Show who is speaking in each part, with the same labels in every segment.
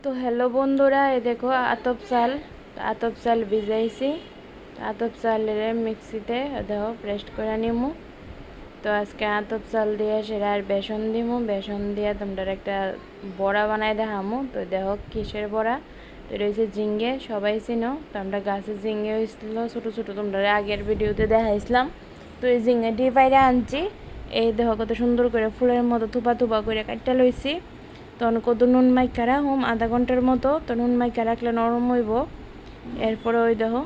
Speaker 1: তো হ্যালো বন্ধুরা, এই দেখো আতপ চাল ভিজাইছি। আতপ চালের মিক্সিতে দেখো পেস্ট করে নিমু। তো আজকে আতপ চাল দিয়ে সেটা আর বেসন দিমু। বেসন দিয়ে তোমরা একটা বড়া বানাই দেখামু। তো দেখো কিসের বড়া, তো এটা হচ্ছে ঝিঙ্গে, সবাই চিনো। তো আমরা গাছের ঝিঙ্গে হয়েছিল ছোটো ছোটো, তোমরা আগের ভিডিওতে দেখাইছিলাম। তো এই ঝিঙ্গেটি বাইরে আনছি। এই দেখো কত সুন্দর করে ফুলের মতো থুপা থুপা করে কাটটা লইছি। তখন কত নুন মাইকা রাখুম আধা ঘন্টার মতো। তো নুন মাইকা রাখলে নরম হইব। এরপরে ওই দেখো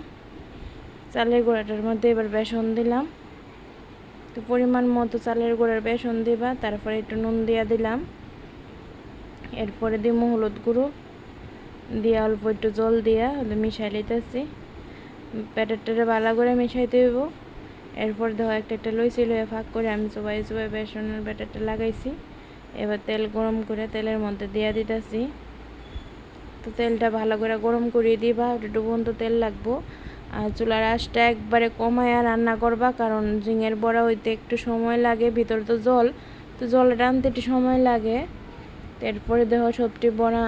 Speaker 1: চালের গুঁড়াটার মধ্যে এবার বেসন দিলাম। তো পরিমাণ মতো চালের গুঁড়ার বেসন দিবা, তারপরে একটু নুন দিয়া দিলাম। এরপরে দিব হলুদ গুঁড়ো দিয়া অল্প একটু জল দিয়া মিশাই লইতেছি। ব্যাটারটারে ভালো করে মিশাইতে হইব। এরপর দেখো একটা একটা লইছি, লইয়া ফাঁক করে আমি চোবাই চোবাই বেসনের ব্যাটারটা লাগাইছি। এবার তেল গরম করে তেলের মধ্যে দিয়ে দিতেছি। তো তেলটা ভালো করে গরম করিয়ে দিবা, একটু ডুবন্ত তেল লাগবো। আর চুলার আঁচটা একবারে কমায়া রান্না করবা, কারণ ঝিঙের বড়া হইতে একটু সময় লাগে। ভিতরে তো জল, তো জল টানতে একটু সময় লাগে। এরপরে দেখো সবটি বড়া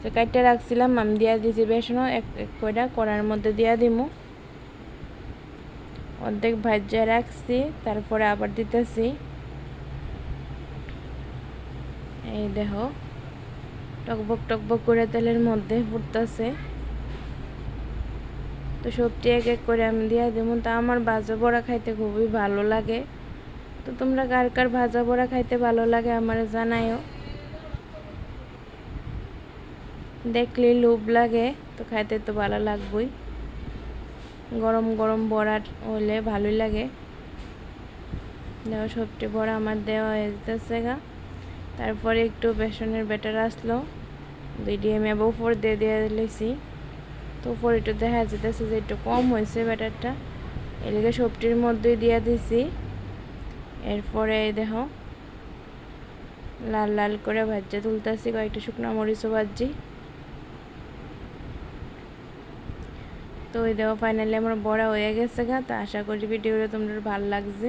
Speaker 1: যে কাটতে রাখছিলাম আমি দিয়া দিয়েছি বেসনও এক এক কয়টা কড়ার মধ্যে দিয়া দিমু। অর্ধেক ভাজ্যা রাখছি, তারপরে আবার দিতেছি। এই দেখো টকবক টকবক করে তেলের মধ্যে ফুটতেছে। তো সবটি এক এক করে আমি দিয়ে দেবো। তা আমার ভাজা বড়া খাইতে খুবই ভালো লাগে। তো তোমরা কার কার ভাজা বড়া খাইতে ভালো লাগে আমার জানাইও। দেখলে লোভ লাগে, তো খাইতে তো ভালো লাগবেই। গরম গরম বড়া হইলে ভালোই লাগে। দেখো সবটি বড়া আমার দেওয়া হয়ে যেতেছে গা। তারপরে একটু বেসনের ব্যাটার আসলো, দুইটি আমি আবার উপর দিয়ে দিয়ে দিয়েছি। তো উপর একটু দেখা যেতেছে যে একটু কম হয়েছে ব্যাটারটা, এদিকে সবটির মধ্যে দিয়ে দিছি। এরপরে দেখো লাল লাল করে ভাজা তুলতেছি, কয়েকটা শুকনো মরিচও ভাজি। তো ওই দেখো ফাইনালি আমার বড়া হয়ে গেছে গা। তো আশা করি ভিডিওটা তোমাদের ভালো লাগছে।